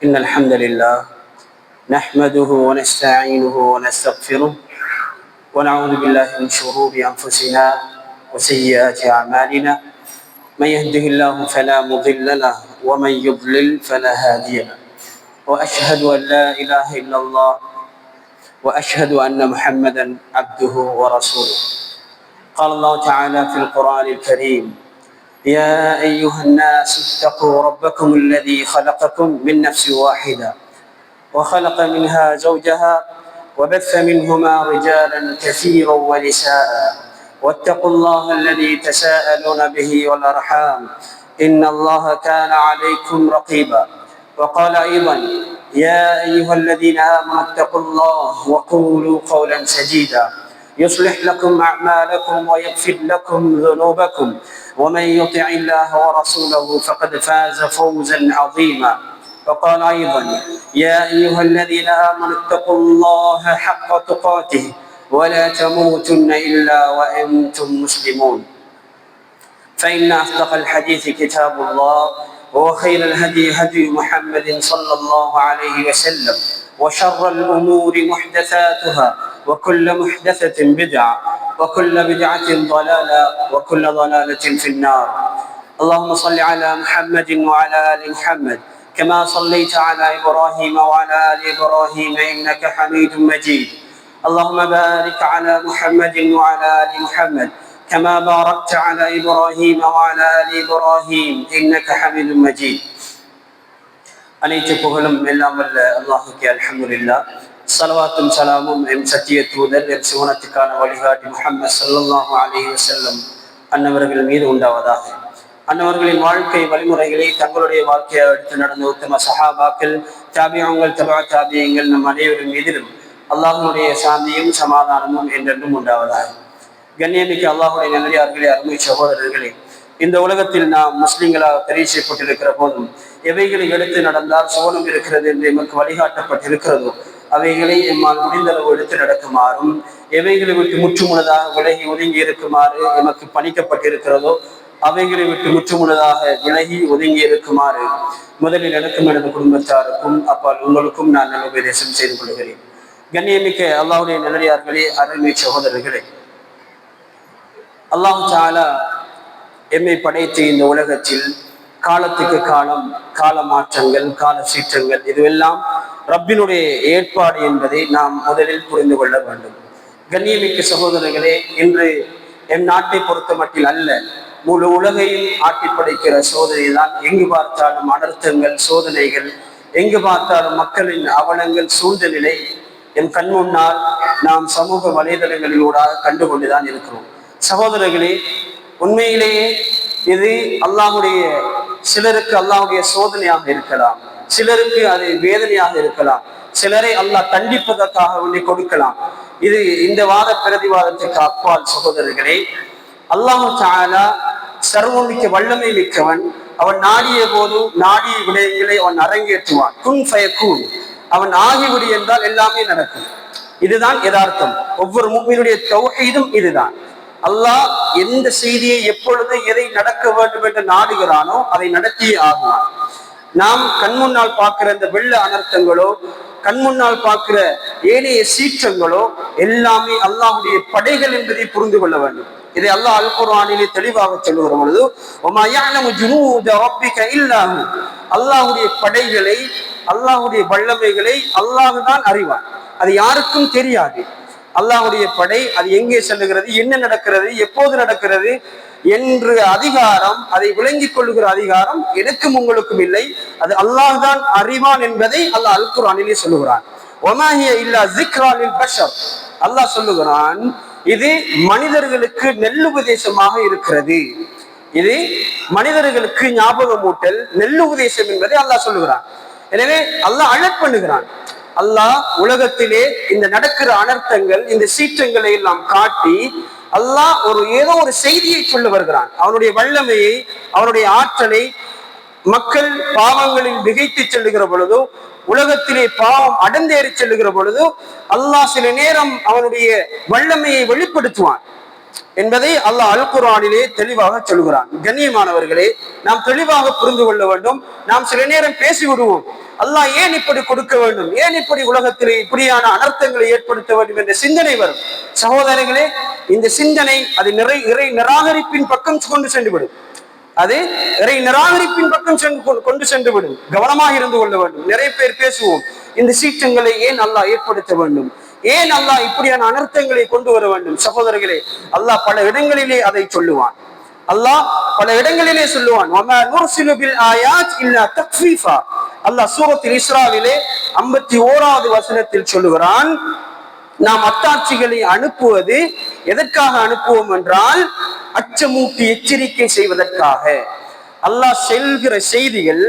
إن الحمد لله نحمده ونستعينه ونستغفره ونعوذ بالله من شرور أنفسنا وسيئات أعمالنا. من يهده الله فلا مضل له ومن يضلل فلا هادي له. وأشهد أن لا إله إلا الله وأشهد أن محمدا عبده ورسوله. قال الله تعالى في القرآن الكريم: يا أيها الناس اتقوا ربكم الذي خلقكم من نفس واحدة وخلق منها زوجها وبث منهما رجالا كثيرا ونساء واتقوا الله الذي تساءلون به والأرحام إن الله كان عليكم رقيبا. وقال أيضا: يا أيها الذين آمنوا اتقوا الله وقولوا قولا سديدا يصلح لكم أعمالكم ويغفر لكم ذنوبكم ومن يطع الله ورسوله فقد فاز فوزا عظيما. وقال أيضا: يا أيها الذين آمنوا اتقوا الله حق تقاته ولا تموتن إلا وأنتم مسلمون. فإن أصدق الحديث كتاب الله وخير الهدي هدي محمد صلى الله عليه وسلم وشر الأمور محدثاتها وكل محدثة بدعة وكل بدعة ضلالة وكل ضلالة في النار. اللهم صل على محمد وعلى آل محمد كما صليت على إبراهيم وعلى آل إبراهيم إنك حميد مجيد. اللهم بارك على محمد وعلى آل محمد كما باركت على إبراهيم وعلى آل إبراهيم إنك حميد مجيد. அனைத்து புகழும் எல்லாம் வல்ல அல்லாஹுக்கே அல்ஹம்துலில்லாஹ். ஸலவாத்தும் ஸலாமும் எம் சத்திய தூதர் எம் சிவனத்துக்கான வழிகாட்டி முஹம்மது ஸல்லல்லாஹு அலைஹி வஸல்லம் அன்னவர்கள் மீது உண்டாவதாக. அன்னவர்களின் வாழ்க்கை வழிமுறைகளை தங்களுடைய வாழ்க்கையை எடுத்து நடந்த உத்தம சஹாபாக்கள், தாபியங்கள், தபா தாபியங்கள் நம் அனைவரும் மீதிலும் அல்லாஹ்வுடைய சாந்தியும் சமாதானமும் என்றென்றும் உண்டாவதாக. கண்ணியமிக்க அல்லாஹ்வுடைய நல்லடியார்களே, அருமை சகோதரர்களே, இந்த உலகத்தில் நாம் முஸ்லிம்களாக தெரிவு செய்யப்பட்டிருக்கிற போதும் எவைகளை எடுத்து நடந்தால் சோனம் இருக்கிறது என்று எமக்கு வழிகாட்டப்பட்டிருக்கிறதோ அவைகளை எம்மால் முடிந்தளவு எடுத்து நடக்குமாறும், எவைகளை விட்டு முற்றுமுழுதாக விலகி ஒதுங்கி இருக்குமாறு எமக்கு பணிக்கப்பட்டிருக்கிறதோ அவைகளை விட்டு முற்றுமுழுதாக விலகி ஒதுங்கி இருக்குமாறு முதலில் எனக்கும் எனது குடும்பத்தாருக்கும் அப்பால் உங்களுக்கும் நான் நல்ல உபதேசம் செய்து கொள்கிறேன். கண்ணியமிக்க அல்லாஹ்வுடைய நல்லடியார்களே, அருமை சகோதரர்களே, அல்லாஹ் தஆலா எம்மை படைத்து இந்த உலகத்தில் காலத்துக்கு காலம், கால மாற்றங்கள், கால சீற்றங்கள் இதுவெல்லாம் ரப்பினுடைய ஏற்பாடு என்பதை நாம் முதலில் புரிந்து கொள்ள வேண்டும். கண்ணியமிக்க சகோதரர்களே, இன்று எம் நாட்டை பொறுத்த மட்டில் அல்ல, முழு உலகையும் ஆட்டி படைக்கிற சோதனை தான். எங்கு பார்த்தாலும் அனர்த்தங்கள், சோதனைகள், எங்கு பார்த்தாலும் மக்களின் அவலங்கள் சூழ்ந்த நிலை என் கண் முன்னால் நாம் சமூக வலைதளங்களிலூடாக கண்டுகொண்டுதான் இருக்கிறோம். சகோதரர்களே, உண்மையிலேயே இது அல்லாஹ்வுடைய, சிலருக்கு அல்லாஹ்வுடைய சோதனையாக இருக்கலாம், சிலருக்கு அது வேதனையாக இருக்கலாம், சிலரை அல்லாஹ் தண்டிப்பதற்காக வேண்டி கொடுக்கலாம். இது இந்த வாத பிரதிவாதத்துக்கு அப்பால் சகோதரர்களே, அல்லாஹ் தஆலா சர்வமிக்க வல்லமை மிக்கவன். அவன் நாடிய போது நாடிய விடயங்களை அவன் அரங்கேற்றுவான். குன் ஃபயக்கூன், அவன் ஆகிவிடு என்றால் எல்லாமே நடக்கும். இதுதான் யதார்த்தம். ஒவ்வொரு முஃமினுடைய தௌஹீதும் இதுதான். அல்லாஹ் எந்த செய்தியை எப்பொழுது எதை நடக்க வேண்டும் என்று நாடுகிறானோ அதை நடத்தியே ஆகுவான். நாம் கண்முன்னால் பார்க்கிற இந்த வெள்ள அனர்த்தங்களோ, கண்முன்னால் பார்க்கிற ஏனைய சீற்றங்களோ எல்லாமே அல்லாஹ்வுடைய படைகள் என்பதை புரிந்து கொள்ள வேண்டும். இதை அல்லாஹ் அல் குர்ஆனிலே தெளிவாக சொல்லுகிற பொழுது, வமா யஅலமு ஜுனூத ரப்பிக இல்லா ஹு, அல்லாஹ்வுடைய படைகளை, அல்லாஹ்வுடைய வல்லமைகளை அல்லாஹ் தான் அறிவான். அது யாருக்கும் தெரியாது. அல்லாஹ்வுடைய படை அது எங்கே செல்லுகிறது, என்ன நடக்கிறது, எப்போது நடக்கிறது என்று அதிகாரம், அதை விளங்கிக் கொள்ளுகிற அதிகாரம் எனக்கும் உங்களுக்கும் இல்லை. அது அல்லாஹ் தான் அறிவான் என்பதை அல்லாஹ் அல் குர்ஆனிலே சொல்லுகிறான். வமா ஹிய இல்லா ஸிக்ரா லில் பஷர், அல்லாஹ் சொல்லுகிறான், இது மனிதர்களுக்கு நெல்லுபதேசமாக இருக்கிறது. இது மனிதர்களுக்கு ஞாபகமூட்டல், நெல்லுபதேசம் என்பதை அல்லாஹ் சொல்லுகிறான். எனவே அல்லாஹ் அலர்ட் பண்ணுகிறான். அல்லாஹ் உலகத்திலே இந்த நடக்கிற அனர்த்தங்கள், இந்த சீற்றங்களை எல்லாம் காட்டி அல்லாஹ் ஏதோ ஒரு செய்தியை சொல்ல வருகிறான். அவனுடைய வல்லமையை, அவனுடைய ஆற்றலை மக்கள் பாவங்களில் திகைத்து செல்லுகிற பொழுதோ, உலகத்திலே பாவம் அடந்தேறி செல்லுகிற பொழுதோ அல்லாஹ் சில நேரம் அவனுடைய வல்லமையை வெளிப்படுத்துவான். என்பதை அல்லாஹ் அல் குர்ஆனிலே தெளிவாக சொல்கிறான். கண்ணியமானவர்களே, நாம் தெளிவாக புரிந்து கொள்ள வேண்டும். நாம் சில நேரம் பேசி விடுவோம், அல்லாஹ் ஏன் இப்படி கொடுக்க வேண்டும், ஏன் இப்படி உலகத்திலே இப்படியான அனர்த்தங்களை ஏற்படுத்த வேண்டும் என்ற சிந்தனை வரும். சகோதரர்களே, இந்த சிந்தனை அது இறை நிராகரிப்பின் பக்கம் கொண்டு சென்றுவிடும். அது இறை நிராகரிப்பின் பக்கம் கொண்டு சென்றுவிடும். கவனமாக இருந்து கொள்ள வேண்டும். நிறைய பேர் பேசுவோம், இந்த சீற்றங்களை ஏன் அல்லாஹ் ஏற்படுத்த வேண்டும், ஏன் அல்லாஹ் இப்படியான அனர்த்தங்களை கொண்டு வர வேண்டும். சகோதரர்களே, அல்லாஹ் பல இடங்களிலே அதை சொல்லுவான். அல்லாஹ் பல இடங்களிலே சொல்லுவான், அல்லாஹ் சூரத்துல் இஸ்ராவிலே 51வது வசனத்தில் சொல்லுகிறான், நாம் அத்தாட்சிகளை அனுப்புவது எதற்காக அனுப்புவோம் என்றால் அச்சமூட்டி எச்சரிக்கை செய்வதற்காக. அல்லாஹ் செல்கிற செய்திகள்,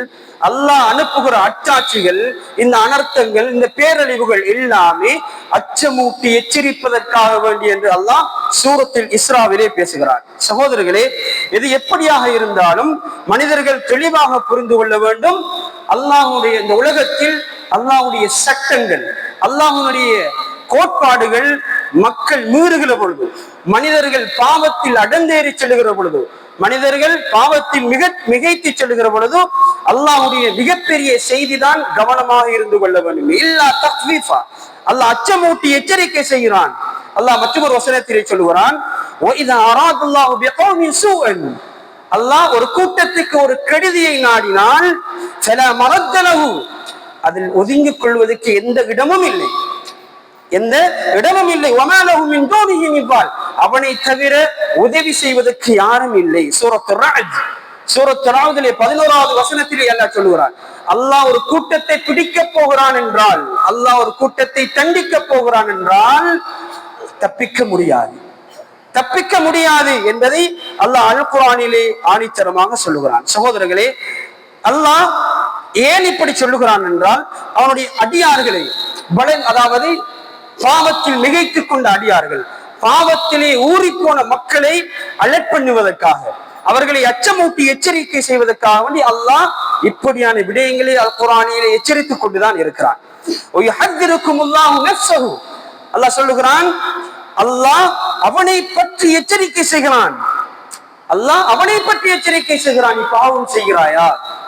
அல்லாஹ் அனுப்புகிற அச்சாட்சிகள், இந்த அனர்த்தங்கள், இந்த பேரழிவுகள் எல்லாமே அச்சமூட்டி எச்சரிப்பதற்காக வேண்டி என்று அல்லாஹ் சூரத்துல் இஸ்ராவிலே பேசுகிறார். சகோதரர்களே, இது எப்படியாக இருந்தாலும் மனிதர்கள் தெளிவாக புரிந்து கொள்ள வேண்டும். அல்லாஹ்வுடைய இந்த உலகத்தில் அல்லாஹ்வுடைய சட்டங்கள், அல்லாஹ்வுடைய கோட்பாடுகள் மக்கள் மீறுகிற பொழுது, மனிதர்கள் பாவத்தில் அடந்தேறி செல்லுகிற பொழுது, மனிதர்கள் பாவத்தில் மிகைத்து செல்லுகிற பொழுது அல்லாஹ்வுடைய மிகப்பெரிய செய்திதான் கவனமாக இருந்து கொள்ள வேண்டும். இல்லா தக்வீஃபா, அல்லாஹ் அச்சமூட்டி எச்சரிக்கை செய்கிறான். அல்லாஹ் மற்றொரு வசனத்திலே சொல்லுகிறான், அல்லாஹ் ஒரு கூட்டத்துக்கு ஒரு கெடுதியை நாடினால் அதில் ஒதுங்கிக் கொள்வதற்கு எந்த இடமும் இல்லை, எந்த இடமும் இல்லை. அவனை தவிர உதவி செய்வதற்கு யாரும் இல்லை. சூரத்துல் ரஅதிலே 11வது வசனத்திலே அல்லாஹ் சொல்லுகிறான், அல்லாஹ் ஒரு கூட்டத்தை பிடிக்க போகிறான் என்றால், அல்லாஹ் ஒரு கூட்டத்தை தண்டிக்க போகிறான் என்றால் தப்பிக்க முடியாது, தப்பிக்க முடியாது என்பதை அல்லாஹ் அல் குர்ஆனிலே ஆணித்தரமாக சொல்லுகிறான். சகோதரர்களே, அல்லாஹ் ஏன் இப்படி சொல்லுகிறான் என்றால் அவனுடைய அடியார்களை அதாவது பாவத்தில் மிகைத்துக் கொண்ட அடியார்கள், பாவத்திலே ஊறிப்போன மக்களை அலர்ட் பண்ணுவதற்காக, அவர்களை அச்சமூட்டி எச்சரிக்கை செய்வதற்காக வேண்டி அல்லாஹ் இப்படியான விடயங்களை அல் குர்ஆனிலே எச்சரித்துக் கொண்டுதான் இருக்கிறான். அல்லாஹ் சொல்லுகிறான், அல்லாஹ் அவனை பற்றி எச்சரிக்கை செய்கிறான். அல்லாஹ் அவனை பற்றி எச்சரிக்கை செய்கிறான். நீ பாவம் செய்கிறாயா,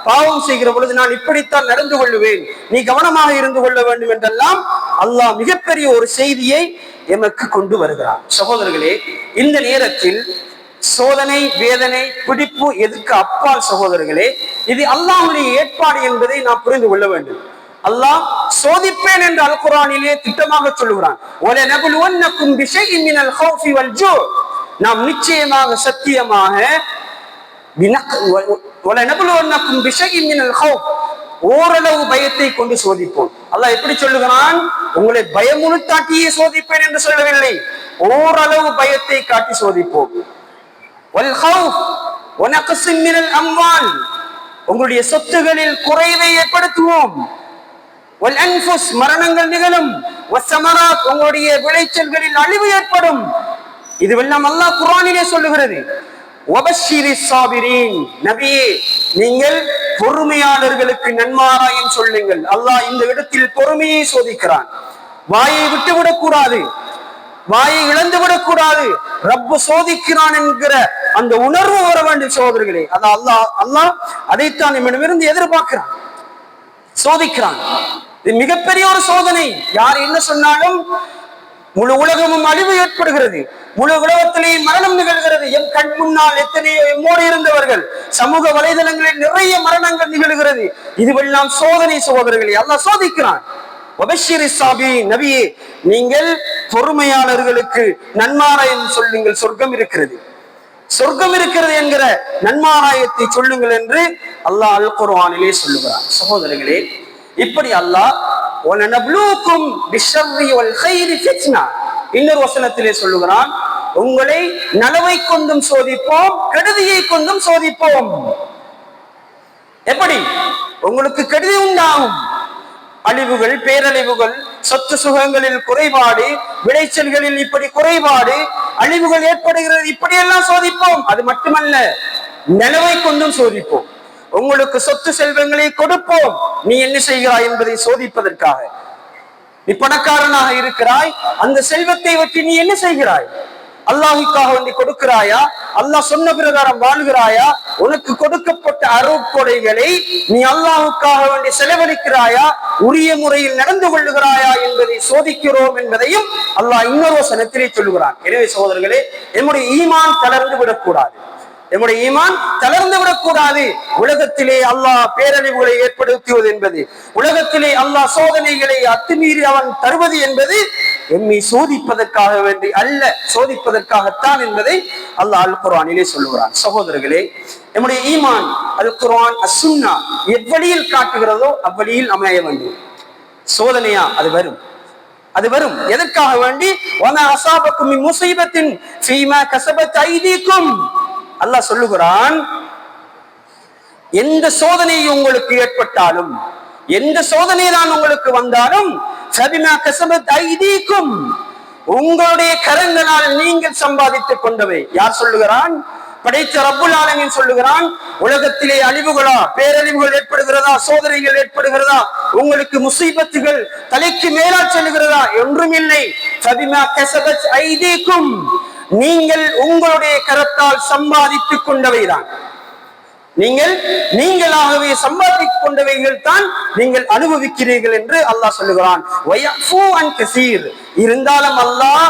பாவம் செய்கிற பொழுது நான் இப்படித்தான் நடந்து கொள்ளுவேன், நீ கவனமாக இருந்து கொள்ள வேண்டும் என்றெல்லாம் அல்லாஹ் மிகப்பெரிய ஒரு செய்தியை எமக்கு கொண்டு வருகிறான். சகோதரர்களே, இந்த நேரத்தில் சோதனை, வேதனை, பிடிப்பு எதுக்கு அப்பால் சகோதரர்களே, இது அல்லாஹ்வுடைய ஏற்பாடு என்பதை நாம் புரிந்து கொள்ள வேண்டும். அல்லாஹ் சோதிப்பேன் என்று அல் குர்ஆனிலே திட்டமாக சொல்லுகிறான். நாம் நிச்சயமாக சத்தியமாக ஓரளவு பயத்தை கொண்டு சோதிப்போம். அல்லாஹ் எப்படி சொல்லுகிறான், உங்களை பயமுறுத்தாட்டியே சோதிப்பேன் என்று சொல்லவில்லை, ஓரளவு பயத்தை காட்டி சோதிப்போம். உங்களுடைய சொத்துகளில் குறைவை ஏற்படுத்துவோம். மரணங்கள் நிகழும். உங்களுடைய விளைச்சல்களில் அழிவு ஏற்படும். இதுவெல்லாம் அல்லாஹ் குர்ஆனிலே சொல்லுகிறது. நபியே, நீங்கள் பொறுமையாளர்களுக்கு நன்மாராயம் சொல்லுங்கள். அல்லாஹ் இந்த இடத்தில் பொறுமையை சோதிக்கிறான். வாயை விட்டுவிடக் கூடாது, வாயை இழந்து விடக்கூடாது. ரப்பு சோதிக்கிறான் என்கிற அந்த உணர்வு வர வேண்டும் சகோதரர்களே. அல்லாஹ் அதைத்தான் நம்மிடமிருந்து எதிர்பார்க்கிறான், சோதிக்கிறான். இது மிகப்பெரிய ஒரு சோதனை. யார் என்ன சொன்னாலும் முழு உலகமும் அழிவு ஏற்படுகிறது, முழு உலகத்திலேயே மரணம் நிகழ்கிறது. எம் கண் முன்னால் எத்தனையோ எம்மோடு இருந்தவர்கள், சமூக வலைதளங்களில் நிறைய மரணங்கள் நிகழ்கிறது. இதுவெல்லாம் சோதனை சகோதரர்களே, அல்லாஹ் சோதிக்கிறான். நபியே, நீங்கள் பொறுமையாளர்களுக்கு நன்மாராயம் சொல்லுங்கள், சொர்க்கம் இருக்கிறது, சொர்க்கம் இருக்கிறது என்கிற நன்மாராயத்தை சொல்லுங்கள் என்று அல்லாஹ் அல் குர்ஆனிலே சொல்லுகிறான். சகோதரர்களே, இப்படி அல்லாஹ் இன்னொரு வசனத்திலே சொல்லுகிறான், உங்களை நலவை கொண்டும் சோதிப்போம், கெடுதியை கொண்டும் சோதிப்போம். எப்படி உங்களுக்கு கெடுதி உண்டாகும், அழிவுகள், பேரழிவுகள், சொத்து சுகங்களில் குறைபாடு, விளைச்சல்களில் இப்படி குறைபாடு, அழிவுகள் ஏற்படுகிறது, இப்படியெல்லாம் சோதிப்போம். அது மட்டுமல்ல, நலவை கொண்டும் சோதிப்போம். உங்களுக்கு சொத்து செல்வங்களை கொடுப்போம், நீ என்ன செய்கிறாய் என்பதை சோதிப்பதற்காக. நீ பணக்காரனாக இருக்கிறாய், அந்த செல்வத்தை வச்சு நீ என்ன செய்கிறாய், அல்லாஹுக்காக வேண்டி கொடுக்கிறாயா? அல்லாஹ் சொன்ன பிரகாரம் வாழ்கிறாயா? உனக்கு கொடுக்கப்பட்ட அருட்கொடைகளை நீ அல்லாஹுக்காக வேண்டி செலவழிக்கிறாயா? உரிய முறையில் நடந்து கொள்ளுகிறாயா என்பதை சோதிக்கிறோம் என்பதையும் அல்லாஹ் இன்னொரு வசனத்திலே சொல்லுகிறான். எனவே சகோதரர்களே, நம்முடைய ஈமான் தளர்ந்து விடக்கூடாது. நம்முடைய ஈமான் தளர்ந்து விடக்கூடாது. உலகத்திலே அல்லாஹ் பேரழிவுகளை ஏற்படுத்துவது என்பது, உலகத்திலே அல்லாஹ் சோதனைகளை அத்துமீறி அவன் தருவது என்பது எம்மை சோதிப்பதற்காக வேண்டி அல்ல, சோதிப்பதற்காகத்தான் என்பதை அல்லாஹ் அல் குர்ஆனிலே சொல்லுகிறான். சகோதரர்களே, நம்முடைய ஈமான் அல் குர்ஆன் அஸ்-சுன்னா எவ்வழியில் காட்டுகிறதோ அவ்வழியில் அமைய வேண்டும். சோதனையா அது வரும், அது வரும். எதற்காக வேண்டி? வமா அஸாபக்கும் மின் முஸீபத்தின் ஃபீமா கஸபத் ஐதீக்கும். அல்லாஹ் சொல்லுகிறான், எந்த சோதனை உங்களுக்கு ஏற்பட்டாலும், எந்த சோதனை தான் உங்களுக்கு வந்தாலும், ஃபபிமா கஸபத் ஐதீக்கும், உங்களுடைய கரங்களால் நீங்கள் சம்பாதித்துக் கொண்டவை. யார் சொல்லுகிறான்? படைத்த ரப்புல் ஆலமீன் சொல்லுகிறான். உலகத்திலே அழிவுகளா, பேரழிவுகள் ஏற்படுகிறதா, சோதனைகள் ஏற்படுகிறதா, உங்களுக்கு முசீபத்துகள் தலைக்கு மேலா செல்லுகிறதா? ஒன்றும் இல்லை. ஃபபிமா கஸபத் ஐதீக்கும், நீங்கள் உங்களுடைய கரத்தால் சம்பாதித்துக் கொண்டவைதான், நீங்களாகவே சம்பாதித்துக் கொண்டவைகள் தான் நீங்கள் அனுபவிக்கிறீர்கள் என்று அல்லாஹ் சொல்லுகிறான். இருந்தாலும் அல்லாஹ்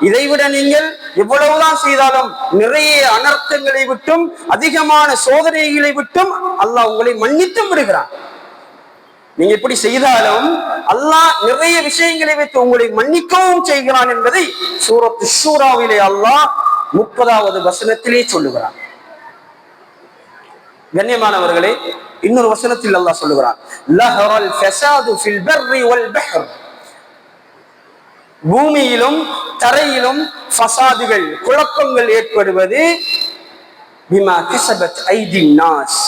இதைவிட நீங்கள் எவ்வளவுதான் செய்தாலும் நிறைய அனர்த்தங்களை விட்டும் அதிகமான சோதனைகளை விட்டும் அல்லாஹ் உங்களை மன்னித்தும் விடுகிறான். நீங்க எப்படி செய்தாலும் அல்லாஹ் நிறைய விஷயங்களை வைத்து உங்களை மன்னிக்கவும் செய்கிறான் என்பதை சூரத்து ஷூராவிலே அல்லாஹ் 30வது வசனத்திலே சொல்லுகிறான். கண்ணியமானவர்களே, இன்னொரு வசனத்தில் அல்லாஹ் சொல்லுகிறான், லஹரல் ஃபஸாது ஃபில் பர்ரி வல் பஹர், பூமியிலும் தரையிலும் ஃபஸாதுகள், குழப்பங்கள் ஏற்படுவது பிமா கஸபத் ஐதின் நாஸ்,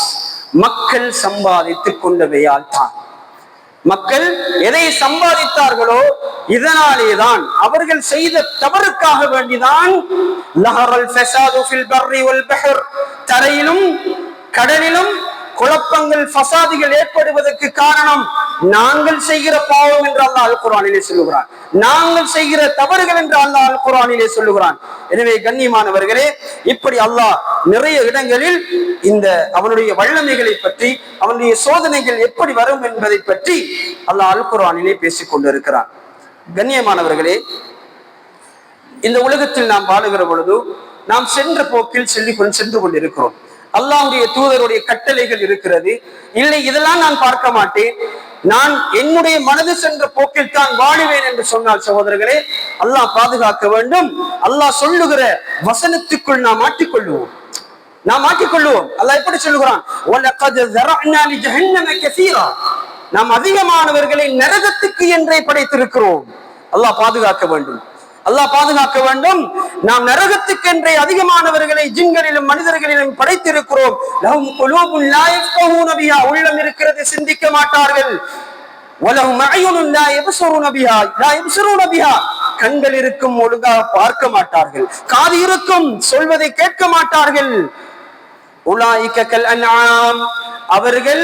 மக்கள் சம்பாதித்துக் கொண்டவையால் தான். மக்கள் எதை சம்பாதித்தார்களோ இதனாலேதான், அவர்கள் செய்த தவறுக்காக வேண்டிதான் லஹரல் ஃபஸாது ஃபில் பர்ரி வல் பஹர், தரையிலும் கடலிலும் குழப்பங்கள் ஃபஸாதுகள் ஏற்படுவதற்கு காரணம் நாங்கள் செய்கிற பாவம் என்று அல்லாஹ் அல் குர்ஆனிலே சொல்லுகிறான், நாங்கள் செய்கிற தவறுகள் என்று அல்லாஹ் அல் குர்ஆனிலே சொல்லுகிறான். எனவே கண்ணியமானவர்களே, இப்படி அல்லாஹ் நிறைய இடங்களில் இந்த அவனுடைய வல்லமைகளை பற்றி, அவனுடைய சோதனைகள் எப்படி வரும் என்பதை பற்றி அல்லாஹ் அல் குர்ஆனிலே பேசிக் கொண்டிருக்கிறான். கண்ணியமானவர்களே, இந்த உலகத்தில் நாம் வாழுகிற பொழுது நாம் சென்ற போக்கில் சென்று கொண்டிருக்கிறோம். அல்லாஹ்வுடைய தூதருடைய கட்டளைகள் இருக்கிறது. இல்லை, இதெல்லாம் நான் பார்க்க மாட்டேன், நான் என்னுடைய மனது சென்ற போக்கில் தான் வாழுவேன் என்று சொன்னால் சகோதரர்களே, அல்லாஹ் பாதுகாக்க வேண்டும். அல்லாஹ் சொல்லுகிற வசனத்துக்குள் நாம் மாட்டிக்கொள்ளுவோம். அல்லாஹ் எப்படி சொல்லுகிறான்? நாம் அதிகமானவர்களை நரகத்துக்கு என்றே படைத்திருக்கிறோம். அல்லாஹ் பாதுகாக்க வேண்டும், அல்லாஹ் பாதுகாக்க வேண்டும். நாம் நரகத்துக்கென்றே அதிகமானவர்களை ஜின்களிலும் மனிதர்களிலும் படைத்திருக்கிறோம். லஹும் குலூபுன் லா யஃகஹூன பிஹா, உள்ளம் இருக்கிறது சிந்திக்க மாட்டார்கள். வலஹும் அயுனுன் லா யப்ஸுரூன பிஹா, கண்கள் இருக்கும் ஒழுங்காக பார்க்க மாட்டார்கள். காது இருக்கும், சொல்வதை கேட்க மாட்டார்கள். உலாயிக கல் அன்ஆம், அவர்கள்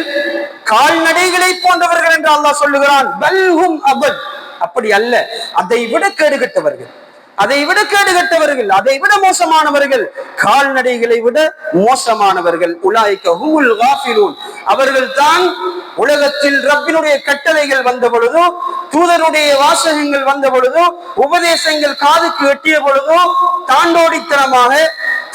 கால்நடைகளை போன்றவர்கள் என்று அல்லாஹ் சொல்லுகிறான். பல்ஹும் அபல், அப்படி அல்ல, அதை விட கேடுகட்டவர்கள், அதை விட மோசமானவர்கள், கால்நடைகளை விட மோசமானவர்கள். உலாயிக ஹுமுல் காஃபிலூன், அவர்கள் தான் உலகத்தில் ரப்பினுடைய கட்டளைகள் வந்த பொழுதோ, தூதருடைய வாசகங்கள் வந்த பொழுதோ, உபதேசங்கள் காதுக்கு எட்டிய பொழுதோ தாண்டோடித்தனமாக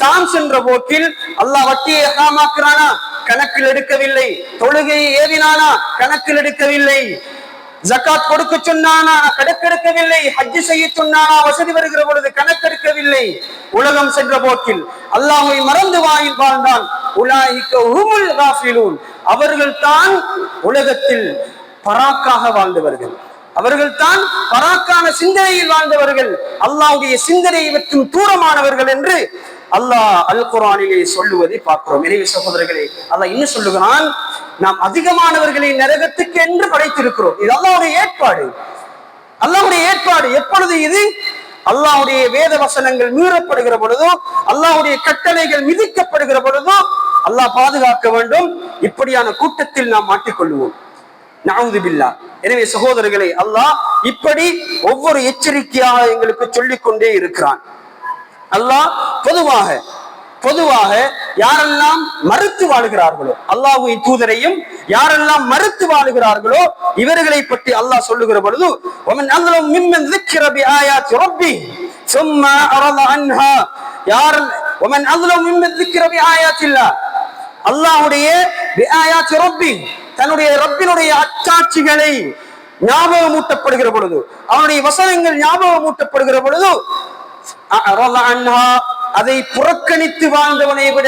தான் சென்ற போக்கில் அல்லாஹ் வட்டியை ஹராமாக்குறானா, கணக்கில் எடுக்கவில்லை. தொழுகையை ஏவினானா, கணக்கில் எடுக்கவில்லை. ஜகாத் கொடுக்க சொன்னானா, கணக்கெடுக்கவில்லை. ஹஜ் செய்ய சொன்னானா, வசதி வருகிற பொழுது கணக்கெடுக்கவில்லை. உலகம் சென்ற போக்கில் அல்லாஹ்வை மறந்து வாழ்ந்தான். உலாயிக ஹுமுல் காஃபிலூன், அவர்கள் தான் உலகத்தில் பராக்காக வாழ்ந்தவர்கள், அவர்கள் தான் பராக்கான சிந்தனையில் வாழ்ந்தவர்கள், அல்லாஹ்வுடைய சிந்தனையை விட்டும் தூரமானவர்கள் என்று அல்லாஹ் அல் குர்ஆனிலே சொல்லுவதை பார்க்கிறோம். எனவே சகோதரர்களே, அல்லாஹ் இன்னும் சொல்லுகிறான், நாம் அதிகமானவர்களை நரகத்துக்கு என்று படைத்திருக்கிறோம். இது அல்லாஹ்வுடைய ஏற்பாடு, அல்லாஹ்வுடைய ஏற்பாடு. எப்பொழுது இது அல்லாஹ்வுடைய வேத வசனங்கள் மீறப்படுகிற பொழுதோ, அல்லாஹ்வுடைய கட்டளைகள் மிதிக்கப்படுகிற பொழுதோ அல்லாஹ் பாதுகாக்க வேண்டும். இப்படியான கூட்டத்தில் நாம் மாட்டிக்கொள்வோம். நஅூது பில்லாஹ். எனவே சகோதரர்களே, அல்லாஹ் இப்படி ஒவ்வொரு எச்சரிக்கையாக எங்களுக்கு சொல்லிக் கொண்டே இருக்கிறான். அல்லாஹ் பொதுவாக யாரெல்லாம் மறுத்து வாழுகிறார்களோ, அல்லாஹ்வின் தூதரையும் யாரெல்லாம் மறுத்து வாழுகிறார்களோ இவர்களை பற்றி அல்லாஹ் சொல்லுகிற பொழுது, ومن أظلم ممن ذكر بآيات ربه ثم أعرض عنها ومن أظلم ممن ذكر بآيات الله அல்லாஹ்வுடைய بآيات ربه தன்னுடைய ரப்பினுடைய அத்தாட்சிகளை ஞாபகமூட்டப்படுகிற பொழுது, அவனுடைய வசனங்கள் ஞாபகமூட்டப்படுகிற பொழுது அதை புறக்கணித்து வாழ்ந்தவனை விட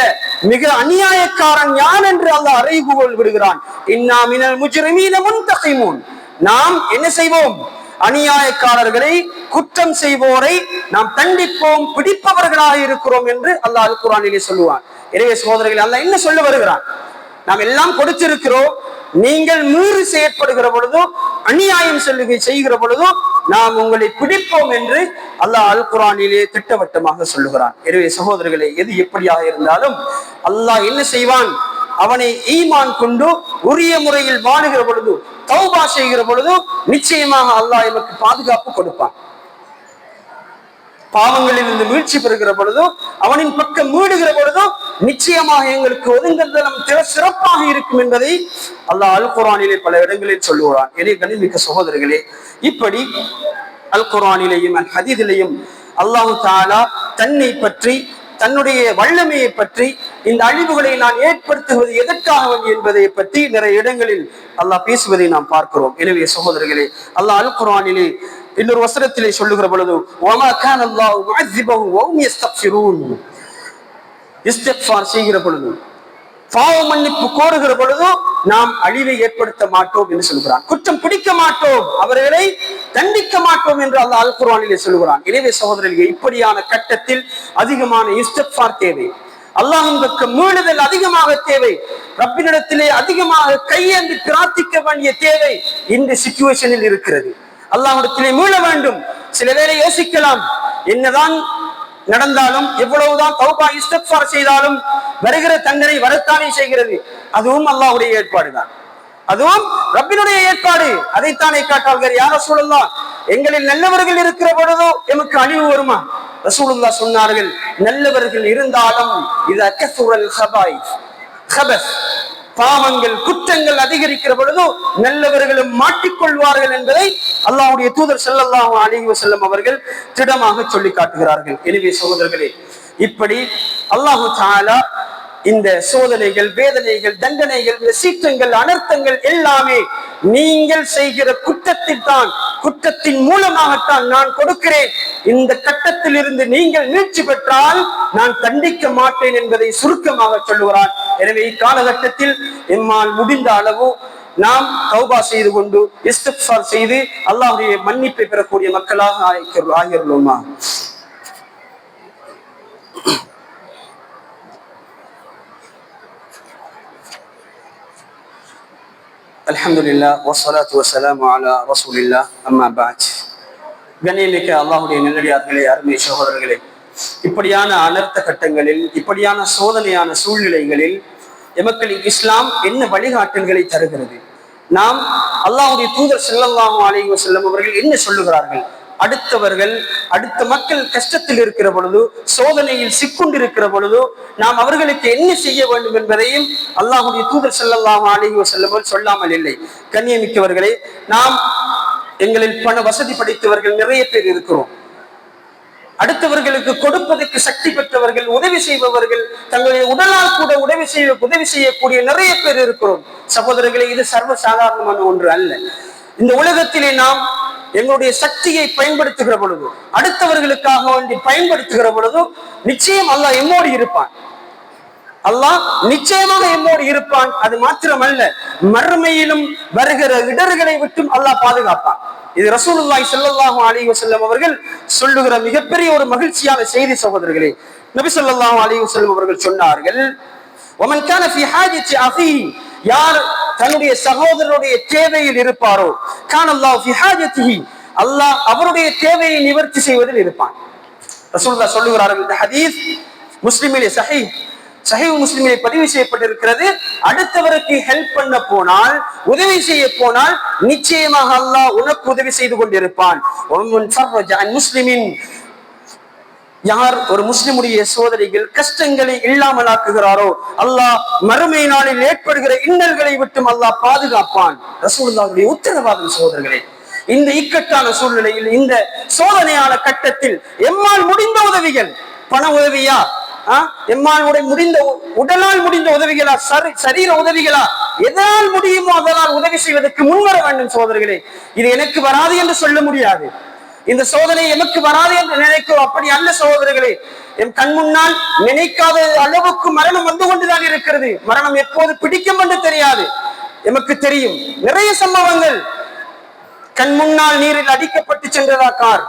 மிக அநியாயக்காரன் யான் என்று அல்லாஹ் அறைகூவல் விடுகிறான். இன்னா மினல் முஜ்ரிமீன முன்தகிமூன், நாம் என்ன செய்வோம்? அநியாயக்காரர்களை, குற்றம் செய்வோரை நாம் தண்டிப்போம், பிடிப்பவர்களாக இருக்கிறோம் என்று அல்லாஹ் அல் குர்ஆனிலே சொல்லுவான். எனவே சகோதரர்களே, அல்லாஹ் என்ன சொல்ல வருகிறான்? நாம் எல்லாம் கொடுத்திருக்கிறோம், நீங்கள் மீறி செயற்படுகிற பொழுதோ, அநியாயம் செய்கிற பொழுதோ நாம் உங்களை பிடிப்போம் என்று அல்லாஹ் அல் குர்ஆனிலே திட்டவட்டமாக சொல்லுகிறான். எனவே சகோதரர்களே, எது எப்படியாக இருந்தாலும் அல்லாஹ் என்ன செய்வான்? அவனை ஈமான் கொண்டு உரிய முறையில் வாழுகிற பொழுது, தௌபா செய்கிற பொழுது நிச்சயமாக அல்லாஹ் எமக்கு பாதுகாப்பு கொடுப்பான். பாவங்களில் இருந்து மீழ்ச்சி பெறுகிற பொழுதோ, அவனின் பக்கம் மீடுகிற பொழுதோ நிச்சயமாக எங்களுக்கு ஒதுங்குதலம் சிறப்பாக இருக்கும் என்பதை அல்லாஹ் அல் குர்ஆனிலே பல இடங்களில் சொல்லுகிறான். எனவே கண்ணியமிக்க சகோதரர்களே, இப்படி அல் குர்ஆனிலேயும் அல் ஹதீஸிலேயும் அல்லாஹ் தஆலா தன்னை பற்றி, தன்னுடைய வல்லமையை பற்றி, இந்த அழிவுகளை நான் ஏற்படுத்துவது எதற்காக என்பதை பற்றி நிறைய இடங்களில் அல்லாஹ் பேசுவதை நாம் பார்க்கிறோம். எனவே சகோதரர்களே, அல்லாஹ் அல் குர்ஆனிலே இன்னொரு வசனத்திலே சொல்லுகிற பொழுது, வமா கான அல்லாஹு முஅذிபஹும் வஹும் யஸ்தக்ஃபிரூன், இஸ்திக்ஃபார் செய்கிற பொழுது, பாவ மன்னிப்பு கோருகிற பொழுது நாம் அழிவை ஏற்படுத்த மாட்டோம் என்று சொல்கிறான். குற்றம் பிடிக்க மாட்டோம், அவர்களை தண்டிக்க மாட்டோம் என்று அல்லாஹ் அல் குர்ஆனிலே சொல்கிறான். எனவே சகோதரர்களே, இப்படியான கட்டத்தில் அதிகமான இஸ்திக்ஃபார் தேவை, அல்லாஹ்வின் பக்கம் மீளுதல் அதிகமாக தேவை, ரப்பினிடத்திலே அதிகமாக கையேந்தி பிரார்த்திக்க வேண்டிய தேவை இந்த சிச்சுவேஷனில் இருக்கிறது. அல்லாஹ்விடத்திலே மீள வேண்டும். சில வேளை யோசிக்கலாம், என்னதான் நடந்தாலும், எவ்வளவுதான் தௌபா இஸ்திக்ஃபார் செய்தாலும் வருகிற தண்டனை வரத்தானே செய்கிறது. அதுவும் அல்லாஹ்வுடைய ஏற்பாடுதான், அதுவும் ரப்பினுடைய ஏற்பாடு. அதைத்தானே காட்டார்கள். யா ரசூலுல்லாஹ், எங்களில் நல்லவர்கள் இருக்கிற பொழுதோ எமக்கு அழிவு வருமா? ரசூலுல்லாஹ் சொன்னார்கள், நல்லவர்கள் இருந்தாலும் இதா கஸுரல் கபஸ், பாவங்கள் குற்றங்கள் அதிகரிக்கிற பொழுதோ நல்லவர்களும் மாட்டிக்கொள்வார்கள் என்பதை அல்லாஹ்வுடைய தூதர் ஸல்லல்லாஹு அலைஹி வஸல்லம் அவர்கள் திடமாக சொல்லி காட்டுகிறார்கள். எனவே சகோதரர்களே, இப்படி அல்லாஹு தஆலா இந்த சோதனைகள், வேதனைகள், தண்டனைகள், சீற்றங்கள், அனர்த்தங்கள் எல்லாமே நீங்கள் செய்கிற குற்றத்தில்தான், குற்றத்தின் மூலமாகத்தான் நான் கொடுக்கிறேன். இந்த கட்டத்தில் இருந்து நீங்கள் மீட்சி பெற்றால் நான் தண்டிக்க மாட்டேன் என்பதை சுருக்கமாக சொல்லுகிறான். எனவே இக்காலகட்டத்தில் எம்மால் முடிந்த அளவு நாம் தௌபா செய்து கொண்டு இஸ்திக்ஃபார் செய்து அல்லாஹ்வுடைய மன்னிப்பை பெறக்கூடிய மக்களாக ஆகியுள்ளோமா? அல்ஹம்துலில்லாஹ் வஸ்ஸலாத்து வஸ்ஸலாமு அலா ரசூலில்லாஹ், அம்மா பஅத். கண்ணியமிக்க அல்லாஹ்வுடைய நல்லடியார்களே, அருமை சகோதரர்களே, இப்படியான அனர்த்த கட்டங்களில், இப்படியான சோதனையான சூழ்நிலைகளில் எமக்களின் இஸ்லாம் என்ன வழிகாட்டல்களை தருகிறது? நாம் அல்லாஹ்வுடைய தூதர் ஸல்லல்லாஹு அலைஹி வஸல்லம் அவர்கள் என்ன சொல்லுகிறார்கள்? அடுத்த மக்கள் கஷ்டத்தில் இருக்கிற பொழுது, சோதனையில் சிக்குண்டிருக்கிற பொழுது நாம் அவர்களுக்கு என்ன செய்ய வேண்டும் என்பதையும் அல்லாஹ்வுடைய தூதர் ஸல்லல்லாஹு அலைஹி வஸல்லம் அவர்கள் சொல்லாமல் இல்லை. கண்ணியமிக்கவர்களே, நாம் எங்களில் பண வசதி படைத்தவர்கள் நிறைய பேர் இருக்கிறோம். அடுத்தவர்களுக்கு கொடுப்பதற்கு சக்தி பெற்றவர்கள், உதவி செய்பவர்கள், தங்களுடைய உடலால் கூட உதவி செய்யக்கூடிய நிறைய பேர் இருக்கிறோம். சகோதரர்களே, இது சர்வ சாதாரணமான ஒன்று அல்ல. இந்த உலகத்திலே நாம் எங்களுடைய சக்தியை பயன்படுத்துகிற பொழுது, அடுத்தவர்களுக்காக வேண்டி பயன்படுத்துகிற பொழுது நிச்சயம் அல்லாஹ் எம்மோடு இருப்பான். அல்லாஹ் நிச்சயமாக எம்மோடு இருப்பான். அது மாத்திரமல்ல, மறுமையிலும் வருகிற இடர்களை விட்டும் அல்லாஹ் பாதுகாப்பான். இது ரசூலுல்லாஹி ஸல்லல்லாஹு அலைஹி வஸல்லம் அவர்கள் சொல்லுகிற மிகப்பெரிய ஒரு மகிழ்ச்சியான செய்தி. சகோதரர்களே, நபி ஸல்லல்லாஹு அலைஹி வஸல்லம் அவர்கள் சொன்னார்கள், ومن كان في حاجة أخيه, யார் தன்னுடைய சகோதரனுடைய தேவையில் இருப்பாரோ, கான அல்லாஹ் ஃபி ஹாஜத்திஹி, அல்லாஹ் அவருடைய தேவையை நிவர்த்தி செய்வதில் இருப்பான். ரசூலுல்லாஹ் சொல்லுகிறார்கள். இந்த ஹதீஸ் முஸ்லிமிலே சஹீஹ் முஸ்லிமிலே பதிவு செய்யப்பட்டிருக்கிறது. அடுத்தவருக்கு ஹெல்ப் பண்ண போனால், உதவி செய்ய போனால் நிச்சயமாக அல்லாஹ் உனக்கு உதவி செய்து கொண்டிருப்பான். முஸ்லிமின் யார் ஒரு முஸ்லிமுடைய சோதனைகள் கஷ்டங்களை இல்லாமல் ஆக்குகிறாரோ அல்லாஹ் மறுமை நாளில் ஏற்படுகிற இன்னல்களை விட்டும் அல்லாஹ் பாதுகாப்பான். ரசூலுல்லாஹ்வுடைய உத்தரவாதம் சகோதரர்களே. இந்த இக்கட்டான சூழ்நிலையில், இந்த சோதனையான கட்டத்தில் எம்மால் முடிந்த உதவிகள், பண உதவியா, எம்மால் முடிந்த உடலால் முடிந்த உதவிகளா, சரீர உதவிகளா, எதனால் முடியுமோ அதனால் உதவி செய்வதற்கு முன்வர வேண்டும் சகோதரர்களே. இது எனக்கு வராது என்று சொல்ல முடியாது. இந்த சோதனை எமக்கு வராது என்று நினைக்கிறோம், அப்படி அல்ல சகோதரர்களே. என் கண் முன்னால் நினைக்காத அளவுக்கு மரணம் வந்து கொண்டுதான் இருக்கிறது. மரணம் எப்போது பிடிக்கும் என்று தெரியாது, எமக்கு தெரியும். நிறைய சம்பவங்கள். கண் முன்னால் நீரில் அடிக்கப்பட்டு சென்றதா கார்.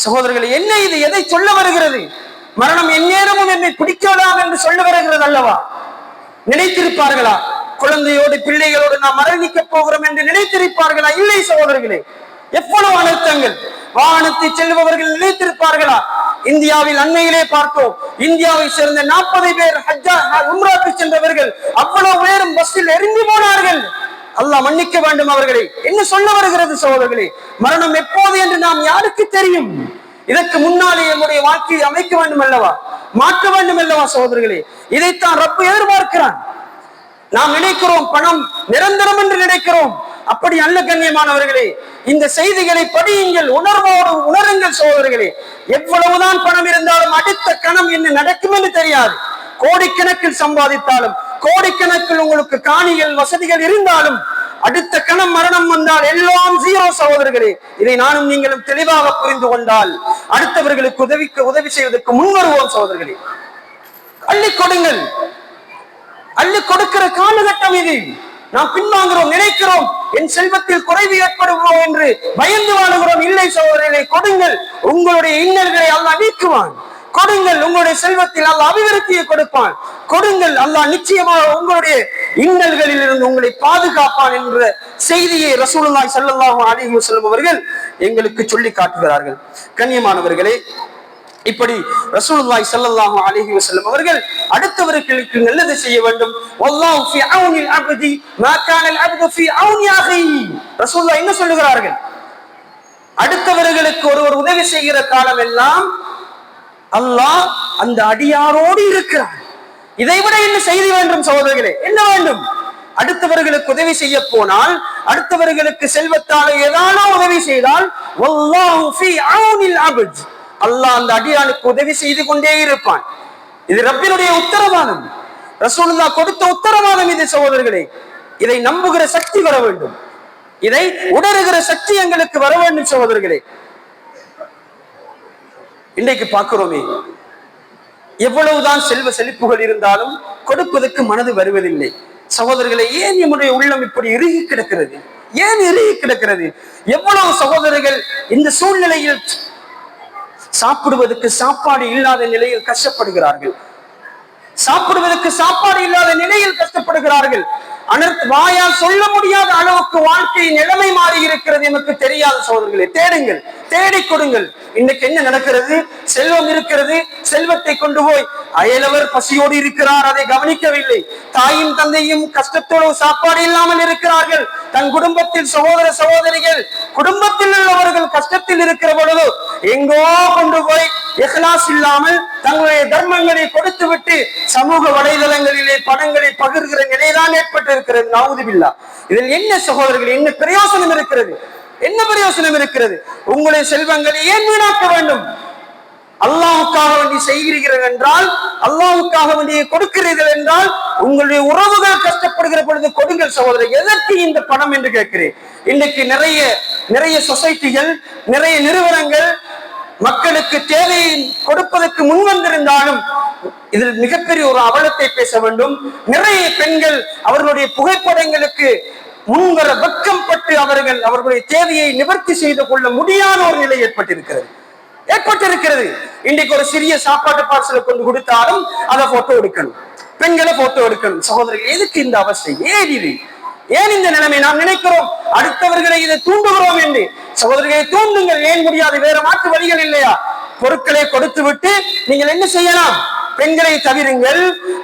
சகோதரர்களே, என்ன இது? எதை சொல்ல வருகிறது? மரணம் எந்நேரமும் என்னை பிடிக்கலாம் என்று சொல்ல வருகிறது அல்லவா? நினைத்திருப்பார்களா? குழந்தையோடு பிள்ளைகளோடு நாம் மரணிக்க போகிறோம் என்று நினைத்திருப்பார்களா? இல்லை சகோதரர்களே. எவ்வளவு அனர்த்தங்கள்! வாகனத்தை செல்பவர்கள் நினைத்திருப்பார்களா? இந்தியாவில் அண்மையிலே பார்த்தோம், இந்தியாவை சேர்ந்த 40 பேர் உம்ராக்கு சென்றவர்கள் அவ்வளவு பேரும் பஸ்ஸில் எரிந்து போனார்கள். அல்லாஹ் மன்னிக்க வேண்டும் அவர்களை. என்ன சொல்ல வருகிறது சகோதரர்களே? மரணம் எப்போது என்று நாம் யாருக்கு தெரியும்? இதற்கு முன்னாலே நம்முடைய வாழ்க்கையை அமைக்க வேண்டும் அல்லவா, மாற்ற வேண்டும் அல்லவா சகோதரர்களே? இதைத்தான் ரப்பு எதிர்பார்க்கிறான். நாம் நினைக்கிறோம் பணம் நிரந்தரம் என்று நினைக்கிறோம். அப்படி அல்ல கண்ணியமானவர்களே. இந்த செய்திகளை படியுங்கள், உணர்வோடு உணருங்கள் சகோதரர்களே. எவ்வளவுதான் பணம் இருந்தாலும் அடுத்த கணம் என்ன நடக்கும் என்று தெரியாது. கோடிக்கணக்கில் சம்பாதித்தாலும், கோடிக்கணக்கில் உங்களுக்கு காணிகள் வசதிகள் இருந்தாலும், அடுத்த கணம் மரணம் வந்தால் எல்லாம் ஜீரோ சகோதரர்களே. இதை நானும் நீங்களும் தெளிவாக புரிந்து கொண்டால் அடுத்தவர்களுக்கு உதவி செய்வதற்கு முன்வருவோம் சகோதரர்களே. அள்ளி கொடுங்கள். அள்ளி கொடுக்கிற காலகட்டம் இது. நாம் பின்வாங்குறோம், நினைக்கிறோம் என் செல்வத்தில் குறைவு ஏற்படுகிறோம் என்று பயந்து வாழுகிறோம். இல்லை சகோதரர்களே, கொடுங்கள். உங்களுடைய இன்னல்களை அல்லாஹ் நீக்குவான். கொடுங்கள். உங்களுடைய செல்வத்தில் அல்லாஹ் அபிவிருத்தியை கொடுப்பான். கொடுங்கள். அல்லாஹ் நிச்சயமாக உங்களுடைய இன்னல்களில் இருந்து உங்களை பாதுகாப்பான் என்ற செய்தியை ரசூலுல்லாஹி ஸல்லல்லாஹு அலைஹி வஸல்லம் அவர்கள் எங்களுக்கு சொல்லி காட்டுகிறார்கள். கண்ணியமானவர்களே, இப்படி ரசூலுல்லாஹி ஸல்லல்லாஹு அலைஹி வஸல்லம் அவர்கள் அடுத்தவர்களுக்கு நல்லது செய்ய வேண்டும். வல்லாஹு ஃபீ அவுனில் அப்தி மா கானல் அப்து ஃபீ அவுனி அஹீஹி. ரசூலுல்லாஹ் என்ன சொல்லுகிறார்கள்? அடுத்தவர்களுக்கு ஒருவர் உதவி செய்கிற காலம் எல்லாம் அல்லாஹ் அந்த அடியாரோடு இருக்கிறார். இதைவிட என்ன செய்தி வேண்டும் சகோதரர்களே? என்ன வேண்டும்? அடுத்தவர்களுக்கு உதவி செய்ய போனால், அடுத்தவர்களுக்கு செல்வத்தால் ஏதானோ உதவி செய்தால் வல்லாஹு ஃபீ அவுனில் அப்த், அல்லாஹ் அந்த அடியானுக்கு உதவி செய்து கொண்டே இருப்பான். இது ரப்பினுடைய உத்தரவாதம். ரசூலுல்லாஹ் கொடுத்த உத்தரவாதம் இது சகோதரர்களே. இதை நம்புகிற சக்தி வர வேண்டும். இதை உணர்கிற சக்தி எங்களுக்கு வர வேண்டும் சகோதரர்களே. இன்றைக்கு பார்க்கிறோமே, எவ்வளவுதான் செல்வ செழிப்புகள் இருந்தாலும் கொடுப்பதற்கு மனது வருவதில்லை சகோதரர்களை. ஏன் நம்முடைய உள்ளம் இப்படி இறுகி கிடக்கிறது? ஏன் இறுகி கிடக்கிறது? எவ்வளவு சகோதரர்கள் இந்த சூழ்நிலையில் சாப்பிடுவதற்கு சாப்பாடு இல்லாத நிலையில் கஷ்டப்படுகிறார்கள். சாப்பிடுவதற்கு சாப்பாடு இல்லாத நிலையில் கஷ்டப்படுகிறார்கள். வாயால் சொல்ல முடியாத அளவுக்கு வாழ்க்கையின் நிலைமை மாறி இருக்கிறது. எனக்கு தெரியாத சகோதரர்களே, தேடுங்கள், தேடி கொடுங்கள். இன்னைக்கு என்ன நடக்கிறது? செல்வம் இருக்கிறது, செல்வத்தை கொண்டு போய் அயலவர் பசியோடு இருக்கிறார், அதை கவனிக்கவில்லை. தாயும் தந்தையும் கஷ்டத்தோடு சாப்பாடு இல்லாமல் இருக்கிறார்கள். தன் குடும்பத்தில் சகோதர சகோதரிகள் குடும்பத்தில் உள்ளவர்கள் கஷ்டத்தில் இருக்கிற பொழுது எங்கோ கொண்டு போய் இஹ்லாஸ் இல்லாமல் தங்களுடைய தர்மங்களை கொடுத்து விட்டு சமூக வலைதளங்களிலே பணங்களை பகிர்கிற நிலைதான் ஏற்பட்டு இருக்கிறது. நவுதுபில்லாஹ். இதில் என்ன சகோதரர்கள், என்ன பிரயோசனம் இருக்கிறது? என்ன பிரயோசனம் இருக்கிறது? உங்களுடைய செல்வங்களை ஏன் வீணாக்க வேண்டும்? அல்லாஹ்வுக்காக வேண்டி செய்கிறீர்கள் என்றால், அல்லாஹ்வுக்காக வேண்டி கொடுக்கிறீர்கள் என்றால், உங்களுடைய உறவுகள் கஷ்டப்படுகிற பொழுது கொடுங்கள் சகோதரர். எதற்கு இந்த பணம் என்று கேட்கிறேன். இன்னைக்கு நிறைய சொசைட்டிகள், நிறைய நிறுவனங்கள் மக்களுக்கு தேவையை கொடுப்பதற்கு முன் வந்திருந்தாலும் இதில் மிகப்பெரிய ஒரு அவலத்தை பேச வேண்டும். நிறைய பெண்கள் அவர்களுடைய புகைப்படங்களுக்கு முன்வர வெட்கம் பட்டு அவர்களுடைய தேவையை நிவர்த்தி செய்து கொள்ள முடியாத ஒரு நிலை ஏற்பட்டிருக்கிறது. இன்றைக்கு ஒரு சிறிய சாப்பாட்டு பார்சலை கொண்டு கொடுத்தாலும் அதை போட்டோ எடுக்கணும், பெண்களை போட்டோ எடுக்கணும். சகோதரர்கள், எதுக்கு இந்த அவசியம்? ஏன் இது? ஏன் இந்த நிலைமை? நாம் நினைக்கிறோம் அடுத்தவர்களை இதை தூண்டுகிறோம் என்று. சகோதரர்களை தூண்டுங்கள். ஏன் முடியாது? வேற மாற்று வழிகள் இல்லையா? பொருட்களை கொடுத்து விட்டு நீங்கள் என்ன செய்யலாம்? பெண்களை தவிருங்கள்,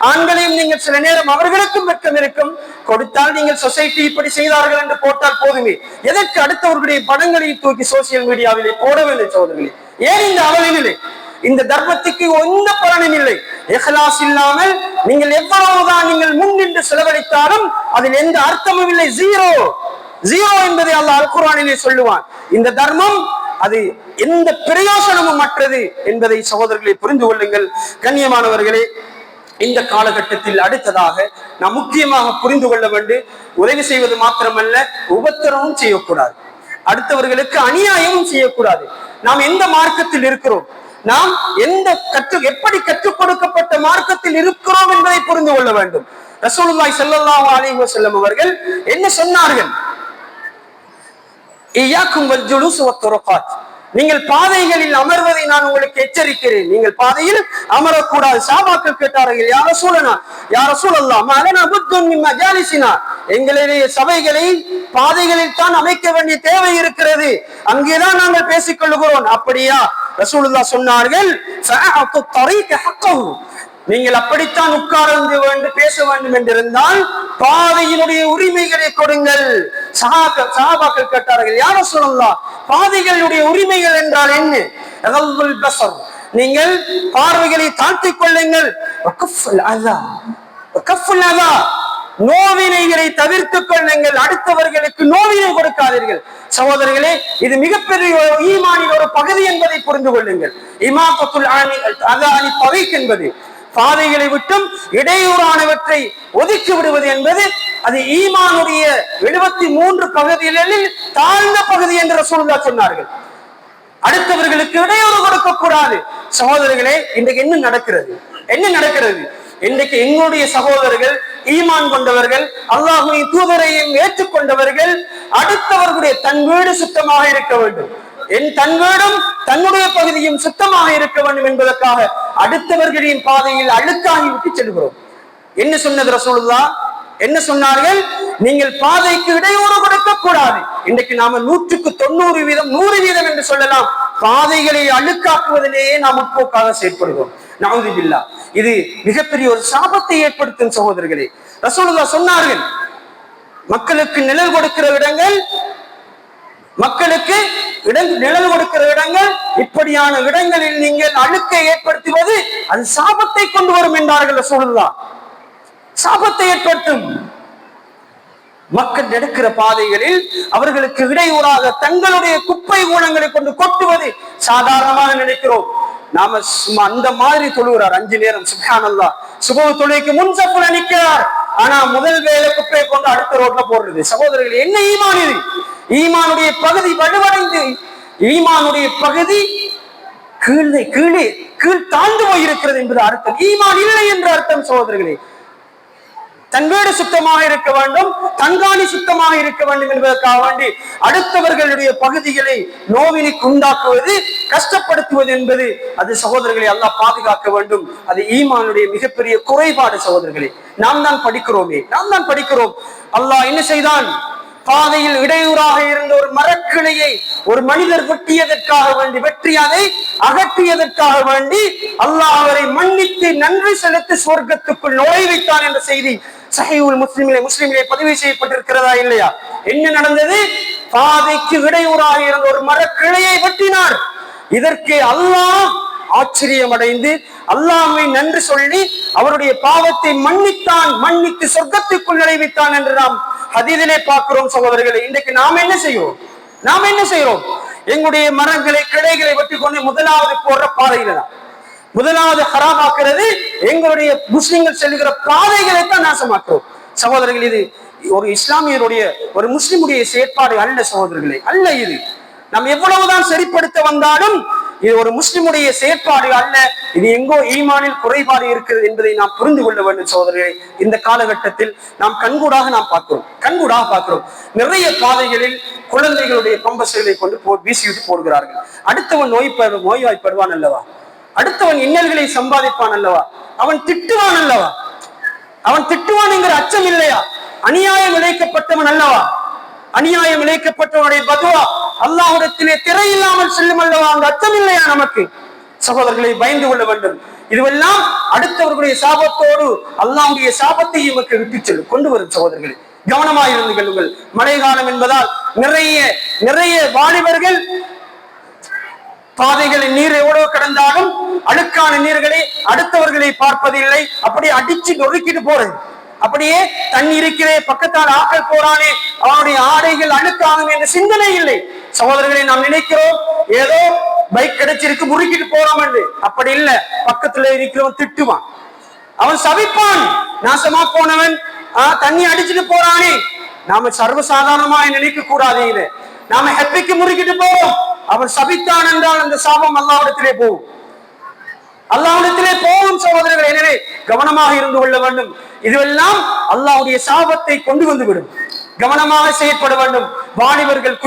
ஆண்களையும் நீங்கள் சில நேரம் அவர்களுக்கும் வெட்கம் இருக்கும். கொடுத்தால் நீங்கள் சொசைட்டி இப்படி செய்தார்கள் என்று போட்டால் போதுமே. எதற்கு அடுத்தவர்களுடைய படங்களை தூக்கி சோசியல் மீடியாவிலே போடவில்லை சகோதரர்களே? ஏன் இந்த அவல நிலை? இந்த தர்மத்துக்கு எந்த பலனும் இல்லை. இஹ்லாஸ் இல்லாமல் நீங்கள் எவ்வளவுதான் நீங்கள் முன்னின்று செலவழித்தாலும் அதில் எந்த அர்த்தமும் இல்லை. ஜீரோ ஜீரோ என்பதை அல்லாஹ் அல் குர்ஆனிலே சொல்லுவான். இந்த தர்மம் அது எந்த பிரயோசனமும் அற்றது என்பதை சகோதரர்களை புரிந்து கொள்ளுங்கள். கண்ணியமானவர்களே, இந்த காலகட்டத்தில் அடுத்ததாக நாம் முக்கியமாக புரிந்து கொள்ள வேண்டும், உதவி செய்வது மாத்திரமல்ல, உபத்திரமும் செய்யக்கூடாது, அடுத்தவர்களுக்கு அநியாயமும் செய்யக்கூடாது. நாம் எந்த மார்க்கத்தில் இருக்கிறோம், நாம் எப்படி கற்றுக் கொடுக்கப்பட்ட மார்க்கத்தில் இருக்கிறோம் என்பதை புரிந்து கொள்ள வேண்டும். ரசூலுல்லாஹி ஸல்லல்லாஹு அலைஹி வஸல்லம் அவர்கள் என்ன சொன்னார்கள்? இய்யாக்கும் வல் ஜுலூஸ் வத் துரகாத், நீங்கள் பாதைகளில் அமர்வதை நான் உங்களுக்கு எச்சரிக்கிறேன், நீங்கள் பாதையில் அமரக்கூடாது. சஹாபாக்கள் கேட்டார்கள், யா ரசூலல்லாஹ், யா ரசூலல்லாஹ், மலனா புத்துன் மின் மஜாலிஸினா, எங்களுடைய சபைகளை பாதைகளில் தான் அமைக்க வேண்டிய தேவை இருக்கிறது, அங்கேதான் நாங்கள் பேசிக் கொள்கிறோம். அப்படியா? ரசூலுல்லாஹ் சொன்னார்கள், ஃபஅஅது த்ரீக ஹக்கஹு, நீங்கள் அப்படித்தான் உட்கார்ந்து வேண்டும் பேச வேண்டும் என்றிருந்தால் பாதையினுடைய உரிமைகளை கொடுங்கள். சஹாபாக்கள் கேட்டார்கள், யா ரசூலல்லாஹ், பாதைகளுடைய உரிமைகள் என்றால் என்ன? அகல்லுல் பஸர், நீங்கள் பார்வைகளை தாழ்த்திக் கொள்ளுங்கள். வகஃபுல் அதா, வகஃபுல் அதா, நோவினைகளை தவிர்த்துக் கொள்ளுங்கள், அடுத்தவர்களுக்கு நோவினை கொடுக்காதீர்கள். சகோதரர்களே, இது மிகப்பெரிய ஈமானின் ஒரு பகுதி என்பதை புரிந்து கொள்ளுங்கள். இமாகத்துல் அதானி தரீக் என்பது பாதைகளை விட்டும் இடையூறானவற்றை ஒதுக்கி விடுவது என்பது அது ஈமானுடைய 73 பகுதிகளில் தாழ்ந்த பகுதி என்று ரசூலுல்லாஹ் சொன்னார்கள். அடுத்தவர்களுக்கு இடையூறு கொடுக்க கூடாது. சகோதரர்களே, இன்றைக்கு என்ன நடக்கிறது? இன்றைக்கு எங்களுடைய சகோதரர்கள், ஈமான் கொண்டவர்கள், அல்லாஹ்வின் தூதரையும் ஏற்றுக்கொண்டவர்கள், அடுத்தவர்களுடைய தன் வீடு சுத்தமாக இருக்க வேண்டும், தன் வீடும் தன்னுடைய பகுதியும் சுத்தமாக இருக்க வேண்டும் என்பதற்காக அடுத்தவர்களின் பாதையில் அழுக்காகி விட்டு செல்கிறோம். என்ன சொன்னது ரசூலுல்லாஹ்? என்ன சொன்னார்கள்? நீங்கள் பாதைக்கு இடையூறு கொடுக்க கூடாது. இன்றைக்கு நாம 100க்கு 90% 100% என்று சொல்லலாம், பாதைகளை அழுக்காக்குவதிலேயே நாம் முற்போக்காக செயற்படுகிறோம். நஊது பில்லாஹ். இது மிகப்பெரிய ஒரு சாபத்தை ஏற்படுத்தும் சகோதரர்களே. ரசூலுல்லாஹ் சொன்னார்கள், மக்களுக்கு நிழல் கொடுக்கிற இடங்கள், நிழல் கொடுக்கிற இடங்கள், இப்படியான இடங்களில் நீங்கள் அழுக்கை ஏற்படுத்துவது அது சாபத்தை கொண்டு வரும் என்றார்கள் ரசூலுல்லாஹ். சாபத்தை ஏற்படுத்தும். மக்கள் நடக்கிற பாதைகளில் அவர்களுக்கு இடையூறாக தங்களுடைய குப்பை கூலங்களை கொண்டு கொட்டுவது சாதாரணமாக நினைக்கிறோம். நாம அந்த மாதிரி தொழுகிறார் 5 நேரம், சுப்ஹானல்லாஹ், சுபஹ் தொழுகைக்கு முன் சஃப்ல நிற்கிறார், ஆனா முதல் வேளை குப்பையை கொண்டு அடுத்த ரோட்ல போடுறது. சகோதரர்கள், என்ன ஈமான் இது? ஈமானுடைய பகுதி வலுவடைந்து, ஈமானுடைய பகுதி கீழ் தாழ்ந்து போயிருக்கிறது என்பது அர்த்தம். ஈமான் இல்லை என்ற அர்த்தம். சகோதரர்களே, தன் வீடு சுத்தமாக இருக்க வேண்டும், தன்காணி சுத்தமாக இருக்க வேண்டும் என்பதற்காக வேண்டி அடுத்தவர்களுடைய பகுதிகளை நோவினைக்கு உண்டாக்குவது, கஷ்டப்படுத்துவது என்பது அது சகோதரர்களை அல்லாஹ் பாதுகாக்க வேண்டும். அது ஈமானுடைய மிகப்பெரிய குறைபாடு. சகோதரர்களே, நாம் தான் படிக்கிறோம். அல்லாஹ் என்ன செய்தான்? பாதையில் இடையூறாக இருந்த ஒரு மரக்கிளையை ஒரு மனிதர் வெட்டியதற்காக வேண்டி, அதை அகற்றியதற்காக வேண்டி அல்லாஹ் அவரை மன்னித்து நன்றி செலுத்தி சொர்க்கத்துக்குள் நுழைவித்தான் என்ற செய்தி சஹீஹுல் முஸ்லிமிலே பதிவு செய்யப்பட்டிருக்கிறதா இல்லையா? என்ன நடந்தது? பாதைக்கு இடையூறாக இருந்த ஒரு மரக்கிளையை வெட்டினார். இதற்கு அல்லாஹ் ஆச்சரியம் அடைந்து அல்லாஹ்வை நன்றி சொல்லி அவருடைய பாவத்தை மன்னித்து சொர்க்கத்துக்குள் நுழைவித்தான் என்று நாம் ஹதீஸிலே பார்க்கிறோம். சகோதரர்களே, இன்றைக்கு நாம் என்ன செய்கிறோம்? எங்களுடைய மரங்களை, கிளைகளை வெட்டி கொண்டு முதலாவது போடுற பாதையில தான் முதலாவது ஹராமாக்குறது. எங்களுடைய முஸ்லிம்கள் செல்கிற பாதைகளை தான் நாசமாக்குறோம். சகோதரர்கள், இது ஒரு இஸ்லாமியருடைய, ஒரு முஸ்லிமுடைய செயற்பாடு அல்ல. சகோதரர்களே, அல்ல. இது நாம் எவ்வளவுதான் சரிப்படுத்த வந்தாலும் இது ஒரு முஸ்லிமுடைய செயற்பாடு அல்ல. இது எங்கோ ஈமானில் குறைபாடு இருக்கிறது என்பதை நாம் புரிந்து கொள்ள வேண்டும். சகோதரர்களே, இந்த காலகட்டத்தில் நாம் கண்கூடாக பார்க்கிறோம். நிறைய பாதைகளில் குழந்தைகளுடைய பம்பசுகளை கொண்டு வீசிவிட்டு போடுகிறார்கள். அடுத்தவன் நோய்வாய்ப்படுவான் அல்லவா? அடுத்தவன் இன்னல்களை சம்பாதிப்பான் அல்லவா? அவன் திட்டுவான் என்கிற அச்சம் இல்லையா? அநியாயம் இழைக்கப்பட்டவன் அல்லவா? அநியாயம் இழைக்கப்பட்டவனுடைய பதுவா அல்லாஹ்விடத்திலே திரை இல்லாமல் செல்லும் அல்லவா? அந்த அச்சம் இல்லையா நமக்கு? சகோதரர்களை, பயந்து கொள்ள வேண்டும். இதுவெல்லாம் அடுத்தவர்களுடைய சாபத்தோடு அல்லாஹ்வுடைய சாபத்தை நமக்கு விட்டு கொண்டு வரும். சகோதரர்களே, கவனமாக இருந்து கொள்ளுங்கள். மழை காலம் என்பதால் நிறைய வாலிபர்கள் பாதைகளில் நீர் எவ்வளவு கடந்தாலும் அழுக்கான நீர்களை அடுத்தவர்களை பார்ப்பதில்லை, அப்படியே அடிச்சு நொறுக்கிட்டு போறது. அப்படியே தண்ணி இருக்கிறே பக்கத்தால் ஆக்கள் போறானே அவனுடைய ஆடைகள் அழுக்காகும் என்ற சிந்தனை இல்லை. சகோதரர்களை நாம் நினைக்கிறோம் ஏதோ பைக் கிடைச்சிருக்கு முறுக்கிட்டு போறோம் என்று. அப்படி இல்ல, பக்கத்துல இருக்கிறவன் திட்டுவான், அவன் சபிப்பான், நாசமா போனவன் தண்ணி அடிச்சுட்டு போறானே. நாம சர்வசாதாரணமா நினைக்க கூடாது. இது நாம ஹெப்பிக்கு முறுக்கிட்டு போவோம், அவன் சபித்தான் என்றால் அந்த சாபம் அல்லாஹ்விடத்திலே போகும், அல்லாஹ்விடத்திலே போகும் சகோதரர்கள். எனவே கவனமாக இருந்து கொள்ள வேண்டும். இதுவெல்லாம் அல்லாஹ்வுடைய சாபத்தை கொண்டு வந்து விடும். கவனமாக செயற்பட வேண்டும். வாலிபர்கள்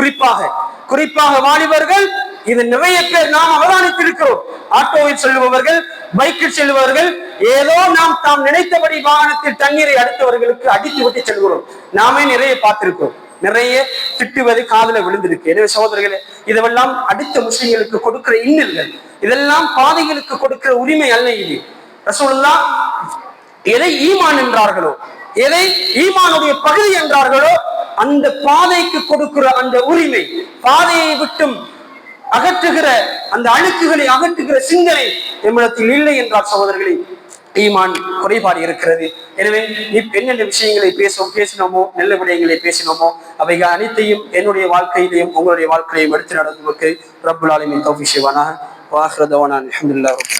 குறிப்பாக வாலிபர்கள், இது நிறைய பேர் நாம் அவதானித்திருக்கிறோம். ஆட்டோவில் செல்லுபவர்கள், பைக்கில் செல்லுபவர்கள், ஏதோ நாம் தாம் நினைத்தபடி வாகனத்தில் தண்ணீரை அடுத்தவர்களுக்கு அடித்து விட்டு செல்கிறோம். நாமே நிறைய பார்த்திருக்கிறோம். நிறைய திட்டுவது காதுல விழுந்திருக்கு. எனவே சகோதரர்களே, இதெல்லாம் அடுத்த முஸ்லிம்களுக்கு கொடுக்கிற இன்னல்கள், இதெல்லாம் பாதைகளுக்கு கொடுக்கிற உரிமை அல்ல. இது ரசூலுல்லாஹ் எதை ஈமான் என்றார்களோ, எதை ஈமானுடைய பகுதி என்றார்களோ, அந்த பாதைக்கு கொடுக்கிற அந்த உரிமை, பாதையை விட்டும் அகற்றுகிற அந்த அழுக்குகளை அகற்றுகிற சிந்தனை நம்மிடத்தில் இல்லை என்றால் சகோதரர்களே, ஈமான் குறைபாடு இருக்கிறது. எனவே என்னென்ன விஷயங்களை பேசினோமோ, நல்ல விடயங்களை பேசினோமோ, அவைகள் அனைத்தையும் என்னுடைய வாழ்க்கையிலையும் உங்களுடைய வாழ்க்கையையும் எடுத்து நடத்துவதற்கு ரப்புல் ஆலமீன் தௌஃபீக் செய்வானாக. வ ஆகிரு தஅவானா அல்ஹம்துலில்லாஹி.